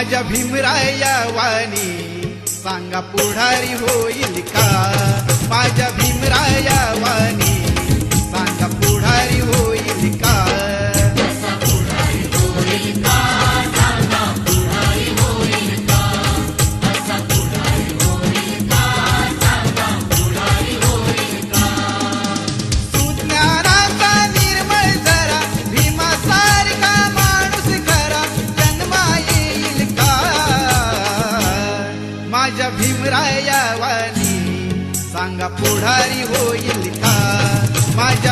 माझ्या भीमराया वाणी सांगा पुढारी होईल का? माझ्या भीमराया वाणी सांगा पुढारी होईल का? सुज्ञानाचा निर्मळ जरा भीमासारखा माणूस खरा जन्मा येईल का? माझ्या भीमराया वाणी सांगा पुढारी होईल का? माझ्या